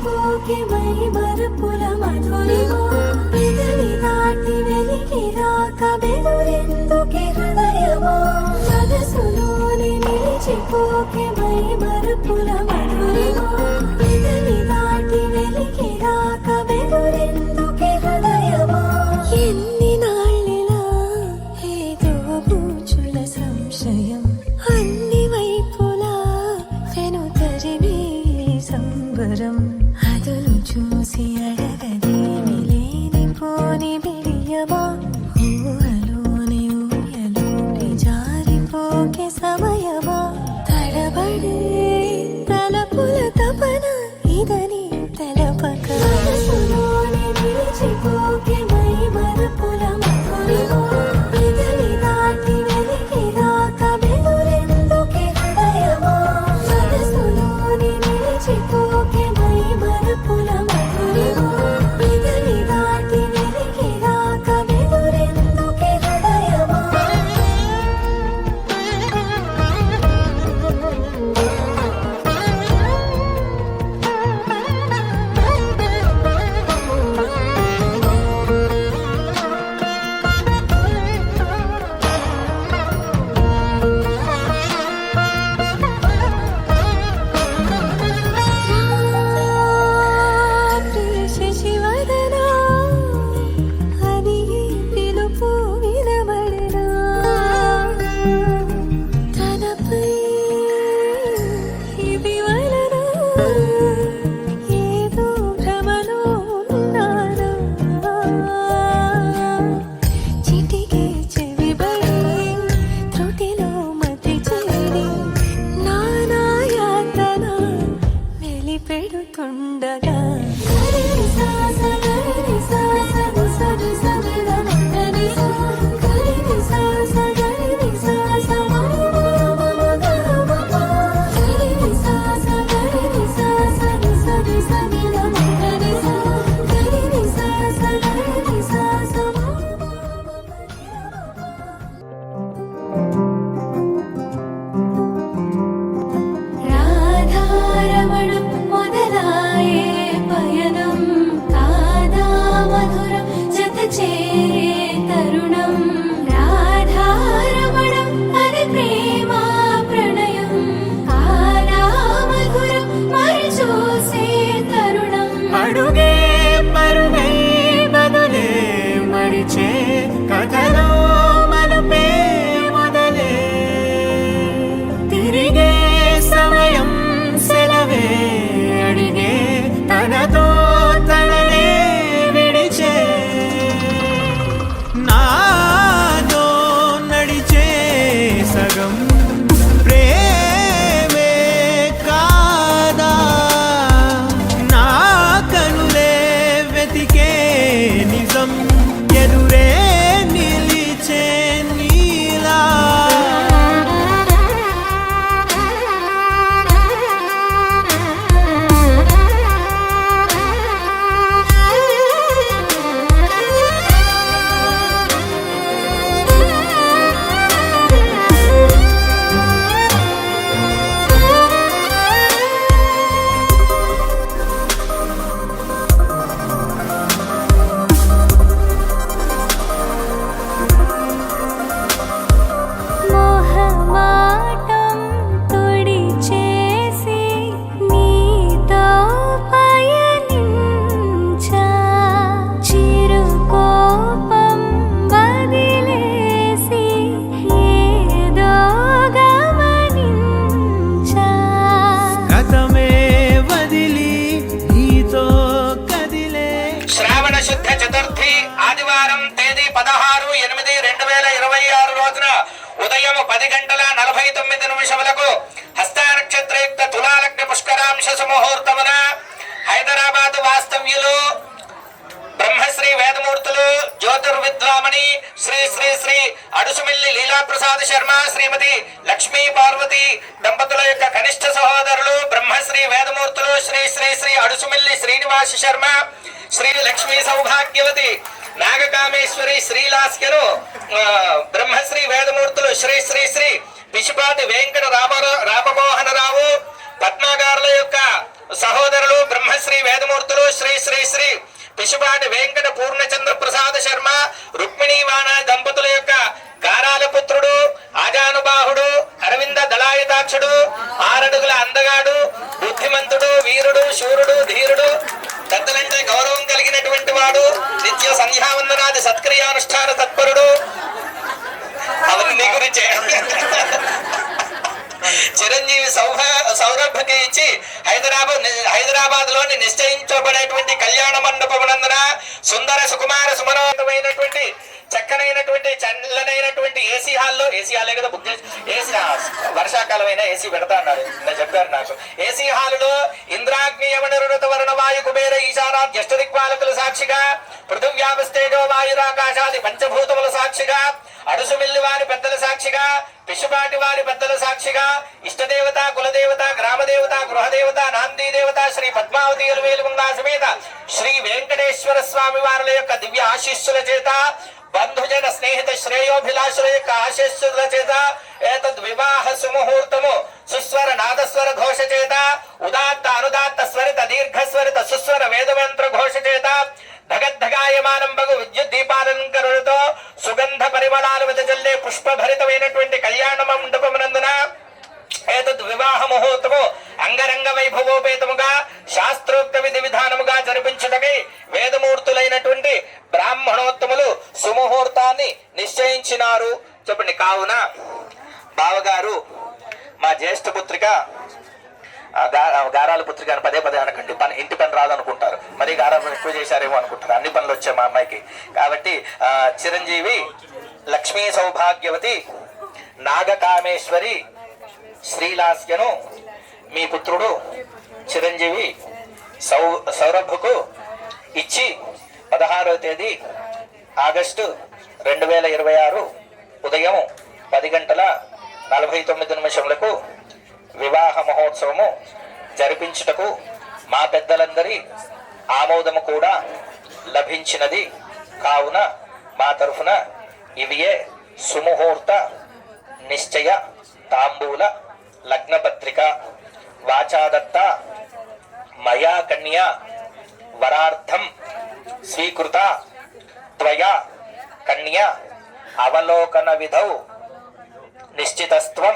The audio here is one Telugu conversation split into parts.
నిలిచిపోకే మై మరుపుల మధురిమా పెదవి దాటి వెలికి రాక బెదురెందుకే హృదయమా మనసులోని నిలిచిపోకే మై మరుపుల మధురిమా పెదవి దాటి వెలికి రాక బెదురెందుకే హృదయమా ఎన్ని నాళ్ళిలా ఏదో బూచుల సంశయం అన్ని వైపులా వెను తరిమే సంబరం అదులు చూసి అడగదేమి లేని పోని బిడియమా ఊహలోని ఊయలోని జారిపోకే సమయమా తడబడే తలపుల తపన ఇదని తెలపక మనసులోని నిలిచిపోకే మై మరుపుల మధురిమా పెదవి దాటి వెలికి రాక బెదురెందుకే హృదయమా మనసులోని నిలిచిపోకే మై మరుపుల మధురిమా పెదవి దాటి వెలికి రాక బెదురెందుకే హృదయమా శశివదనా అది పిలుపు వినబడనా తనపై ఇది వలనా ఏదో భ్రమలో ఉన్నానా చిటికే చెవిబడి త్రుటిలో మతి చేరి నానా యాతన వెలిపెడుతుండగా రాధారమణం మొదలాయే పయనం కాదా మధురం జత చేరే తరుణం రాధారమణం అది ప్రేమ ప్రణయం కాదా మధురం మరి చూసే తరుణం అడుగే పరుగే బదులే మరిచే కథలో మలుపే మొదలే తిరిగే సమయం సెలవే అడిగే తనతో తననే విడిచే నాతో నడిచే సగం ప్రేమే కాదా నా కనులే వెతికే నిజం ఎదురే నిలిచే నీలా మోహమాటం తొడి చేసి నీతో పయనించా చిరుకోపం వదిలేసి ఏదో గమనించా గతమే వదిలి నీతో కదిలే శ్రావణ శుద్ధ చతుర్థి ఆదివారం తేదీ 16/8/2026 రోజున ఉదయం 10:49 హస్త నక్షత్రయుక్త తులాలగ్న పుష్కరాంశ సుముహూర్తమున హైదరాబాద్ వాస్తవ్యులు బ్రహ్మశ్రీ వేదమూర్తులు జ్యోతిర్విద్వామణి శ్రీ శ్రీ శ్రీ అడుసుమిల్లి లీలాప్రసాద్ శర్మ శ్రీమతి లక్ష్మీ పార్వతి దంపతుల యొక్క కనిష్ట సహోదరులు బ్రహ్మశ్రీ వేదమూర్తులు శ్రీ శ్రీ శ్రీ అడుసుమిల్లి శ్రీనివాస శర్మ శ్రీ లక్ష్మీ సౌభాగ్యవతి నాగకామేశ్వరి శ్రీలాస్యను బ్రహ్మశ్రీ వేదమూర్తులు శ్రీ శ్రీ శ్రీ పిశుపాతి వెంకట రామమోహనరావు పద్మాగారుల యొక్క సహోదరులు బ్రహ్మశ్రీ వేదమూర్తులు శ్రీ శ్రీ శ్రీ పిశుపాటి వెంకట పూర్ణచంద్ర ప్రసాద శర్మ రుక్మిణీవాణ దంపతుల యొక్క గారాల పుత్రుడు ఆజానుబాహుడు అరవింద దళాయుతాక్షుడు 6 అడుగుల అందగాడు బుద్ధిమంతుడు వీరుడు శూరుడు ధీరుడు పెద్దలంటే గౌరవం కలిగినటువంటి వాడు నిత్య సంధ్యావందనాది సత్క్రియానుష్ఠాన తత్పరుడు అవన్నీ గురించే చిరంజీవి సౌరభ్యకి ఇచ్చి హైదరాబాద్ లోని నిశ్చయించబడేటువంటి కళ్యాణ మండపమునందున సుందర సుకుమార సుమనోతమైనటువంటి చక్కనైనటువంటి చల్లనైనటువంటి ఏసీ హాల్లో ఏసీ హాలే కదా బుక్ చేసి ఏసీ వర్షాకాలం అయినా ఏసీ పెడతా అన్నారు నేను చెప్పారు నాకు ఏసీ హాలులో ఇంద్రాగ్ని యమన రుణత వర్ణ వాయు కుబేర ఈశానా దిక్పాలకుల సాక్షిగా పృథివ్యాపస్తేజో వాయురాకాశాది పంచభూతముల సాక్షిగా అడుసు మిల్లి వారి పెద్దల సాక్షిగా పిశుపాటి వారి పెద్దల సాక్షిగా ఇష్టదేవత కులదేవత గ్రామదేవత గృహదేవత నాందీ దేవత శ్రీ పద్మావతి వేలుగుండా సమేత శ్రీ వెంకటేశ్వర స్వామి వారి యొక్క దివ్య ఆశీస్సుల చేత బంధుజన స్నేహిత శ్రేయోభిలాషుల యొక్క ఆశీస్సుల చేత ఏతద్ వివాహ సుముహూర్తము సుస్వర నాదస్వర ఘోష చేత ఉదాత్త అనుదాత్త స్వరిత దీర్ఘస్వరిత సుస్వర వేదమంత్ర ఘోష చేత ధగద్ధగాయమానం బగు విద్యుత్ దీపాలంకరణతో సుగంధ పరిమళాలు వెదజల్లే పుష్పభరితమైనటువంటి కళ్యాణ మండపమునందున ఏతద్ వివాహ ముహూర్తము అంగరంగ వైభవోపేతముగా శాస్త్రోక్త విధి విధానముగా జరిపించుటకై వేదమూర్తులైనటువంటి బ్రాహ్మణోత్తములు సుముహూర్తాన్ని నిశ్చయించినారు. చెప్పండి. కావున బావగారు మా జ్యేష్ఠ పుత్రిక గారాల పుత్రిక అని పదే పదే అనకండి, ఇంటి పని రాదు అనుకుంటారు, మరి గారాలు ఎక్కువ చేశారేమో అనుకుంటారు. అన్ని పనులు వచ్చాయి మా అమ్మాయికి. కాబట్టి చిరంజీవి లక్ష్మీ సౌభాగ్యవతి నాగకామేశ్వరి శ్రీలాస్యను మీ పుత్రుడు చిరంజీవి సౌరభ్కు ఇచ్చి 16వ తేదీ ఆగస్టు 2026 ఉదయం 10:49 వివాహ మహోత్సవము జరిపించుటకు మా పెద్దలందరి ఆమోదము కూడా లభించినది. కావున మా తరఫున ఇవియే సుముహూర్త నిశ్చయ తాంబూల లగ్నపత్రిక వాచాదత్త మయా కన్యా వరార్థం స్వీకృత త్వయా కన్యా అవలోకన విధౌ నిశ్చితస్త్వం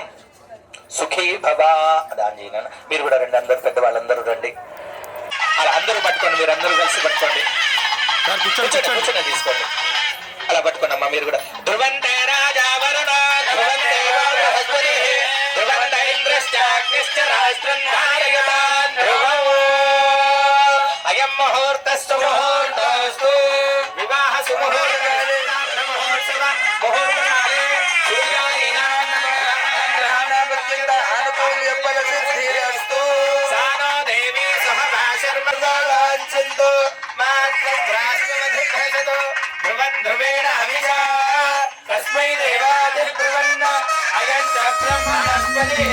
సుఖీ భవా. దాంజీన మీరు కూడా రండి, అందరు పెద్దవాళ్ళందరూ రండి. అలా అందరూ పట్టుకోండి, మీరు అందరూ కలిసి పట్టుకోండి, కూర్చొని తీసుకోండి. అలా పట్టుకోండి అమ్మా మీరు కూడా. ధ్రువంతే రాజా వరుణ ధ్రువంతే బృహస్పతి ధ్రువంత ఇంద్రశ్చాగ్నిశ్చ రాష్ట్రం ధారయతాన్ ధ్రువం. అయం ముహూర్తస్తు ముహూర్తస్తు వివాహ సుముహూర్తకాలే మహోత్సవ ముహూర్తకాలే సానో దేవి సహభాషర్మర్వాంఛంతో మాత్రద్రాష్ట్రమధిఘ్నశతో ధ్రువం ధ్రువేణ హవిషా తస్మై దేవాదిర్ధ్రువన్న అయం చ బ్రహ్మణస్పతి.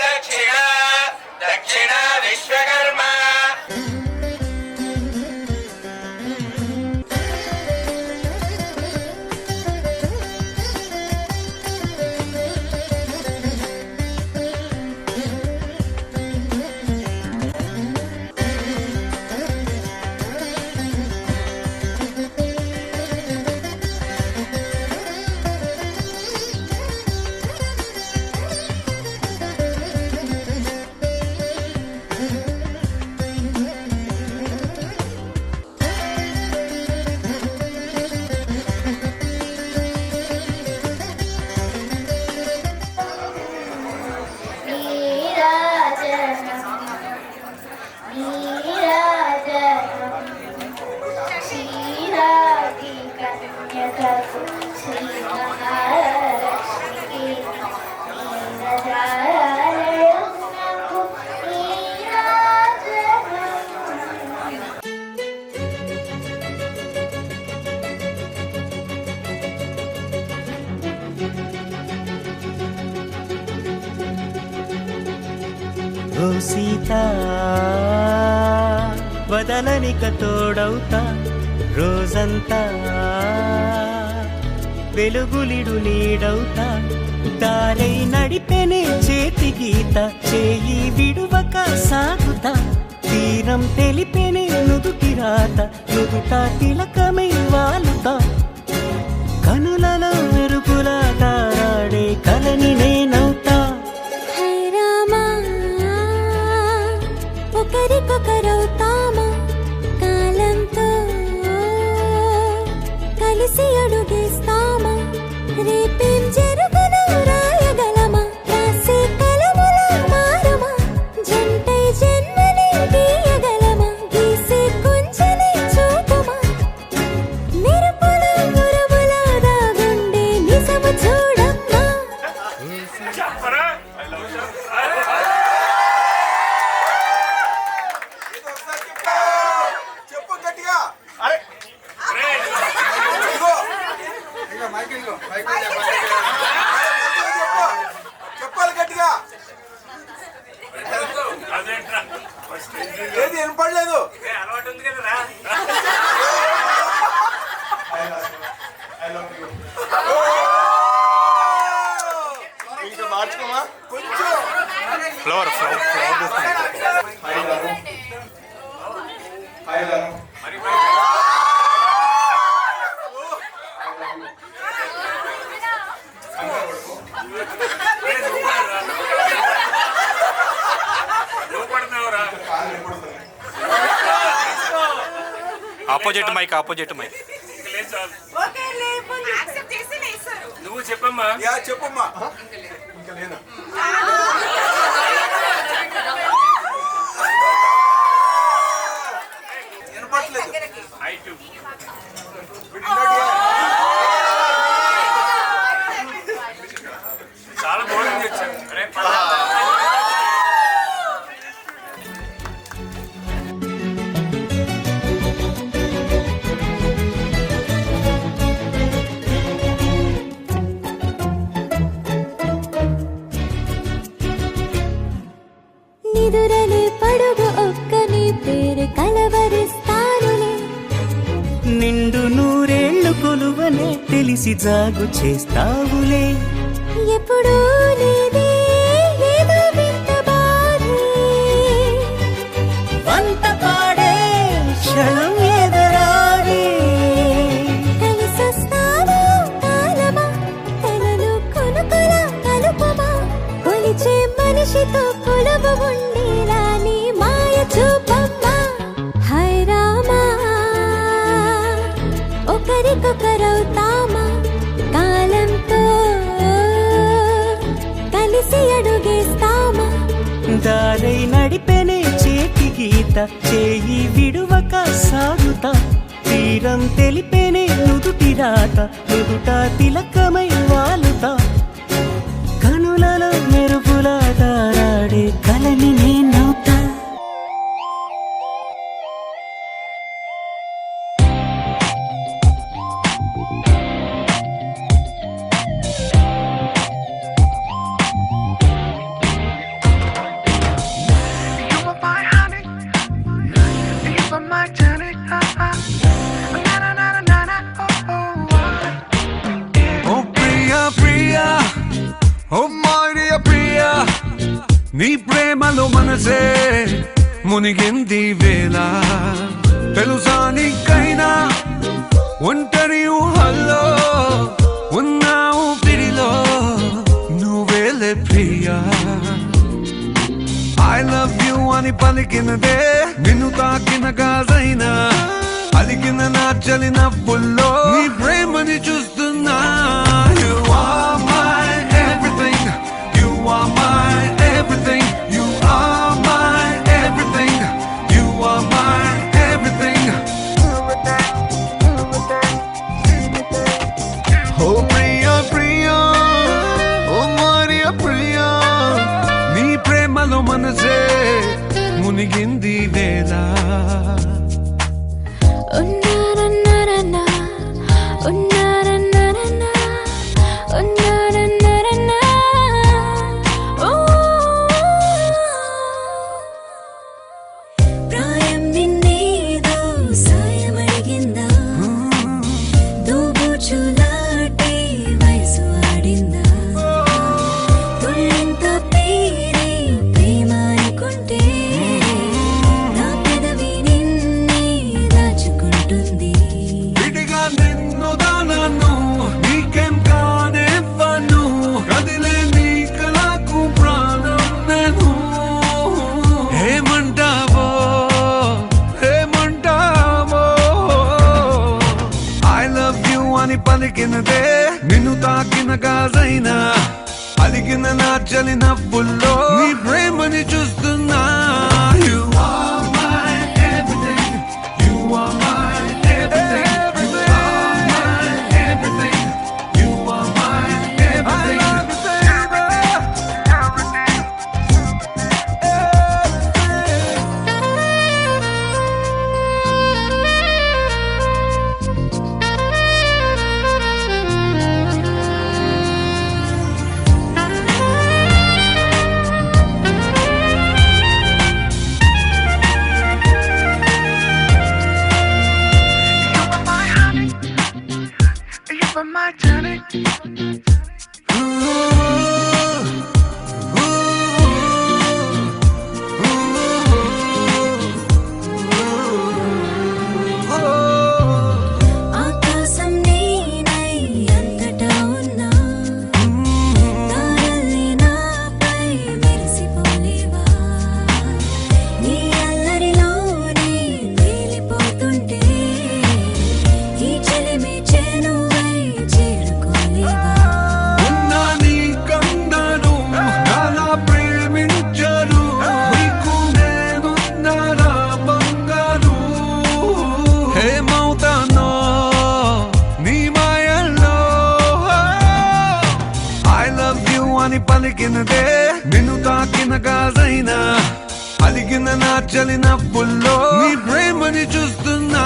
దక్షిణ ఓ సీత వదలనిక తోడవుతా రోజంతా వెలుగులిడు నీడవుతా దారై నడిపెనే చేతి గీత చేయి విడువక సాగుతా తీరం తెలిపెనే నుదుటి రాత నుదుట తిలకమై వాలుతా కనులలో మెరుగుల తారాడే కలని నేనవుతా హై రామా ఒకరికొకరవుతామా కాలంతో కలిసి అడుగేస్తామా రేపేం జరుగును రాయగలమా రాసే కలముల మారమా జంటై జన్మని గీయగలమా గీసే కొంచెని చూపుమా మెరుపుల మురముల దాగుండే నిజము చూడమ్మా చెప్పు గట్టిగా చెప్పాలి గట్టిగా ఏది వినపడలేదు ఇంకా మార్చుకోమా కొంచెం ఫ్లవర్ ఆపోజిట్ మైక్ నువ్వు చెప్పమ్మా యా చెప్పమ్మా ఇంకా లేదా వినపట్లేదు చాలా బాగుంది నిదురలే పడుగు ఒక్క నీ పేరు కలవరిస్తానులే నిండు నూరేళ్లు కొలువనే తెలిసి జాగు చేస్తావులే ఎప్పుడూ లేదే ఏదో వింత బాధే వంత పాడే క్షణం ఎదురాడే కలిసొస్తావా కాలమా తనను కొనుకొల కలుపమా కొలిచే మనిషితో కొలువు ఉండేలా నీ మాయ చూపమ్మా హై రామా ఒకరికొకరవుతామా కాలంతో కలిసి అడుగేస్తామా దారై నడిపెనే చేతి గీత చేయి విడువక సాగుతా తీరం తెలిపెనే నుదుటి రాత నుదుట తిలకమై వాలుతా కనులలో మెరుగుల తారాడే కలని నేనవుతా Oh Priya, Priya, oh my dear Priya, నీ ప్రేమలో మనసే మునిగింది వేళ తెలుసా నీకైనా ఒంటరి ఊహల్లో ఉన్నావు పిడిలో నువ్వేలే ప్రియా I love you అని పలికినదే నిన్ను తాకిన గాజైనా అలికిన నా చలి నవ్వుల్లో నీ ప్రేమని చూస్తున్నా You are my everything, you are my everything, you are my everything, you are my everything. Oh Priya, Priya, oh Maria Priya, నీ ప్రేమలో మనసే మునిగింది వేళ ఉన్నారన్నారన్నా ఉన్నారన్నారన్నా ఉన్నారన్నారన్నా ఓ నా చలి నవ్వుల్లో నీ ప్రేమని చూస్తున్నా. You are my everything. You are my everything. You are my everything. You are my everything. I love you, baby. ఆకాశం నేనై అంతటా ఉన్నా తారల్ని నాపై మెరిసిపోలేవా నీ అల్లరిలోనే తేలిపోతుంటే ఈ చెలిమి చేనువై చేరుకోలేవా ఉన్నా నీ కన్నాను నాలా ప్రేమించరు నీకు నేనున్నారా బంగారు హేమవుతానో నీ మాయల్లో ఐ లవ్ యు అని పలికినదే నిన్ను తాకిన గాజైనా అలిగిన నా చలి నవ్వుల్లో నీ ప్రేమని చూస్తున్నా.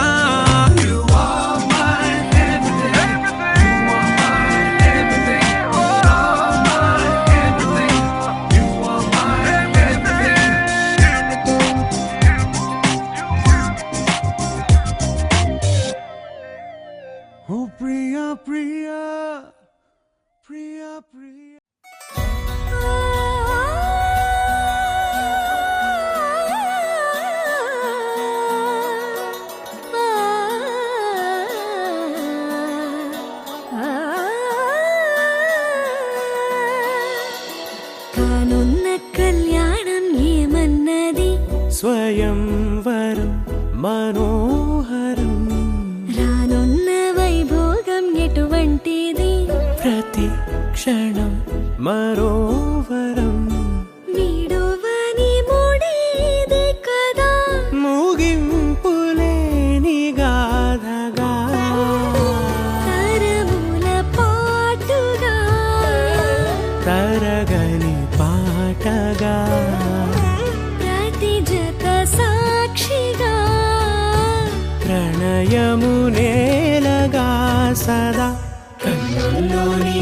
You are my everything. You are my everything. You are my everything. You are my everything. Oh Priya, Priya, Priya, Priya. కానున్న కళ్యాణం ఏమన్నది స్వయంవరం మనోహరం రానున్న వైభోగం ఎటువంటిది ప్రతి క్షణం మరోవరం వీడువని మూడేది కదా ముగింపులేని గాథగా తరముల పాటుగా తరగని పాటగా ప్రతి జత సాక్షిగా ప్రణయము నేలగా సదా కన్నుల్లోని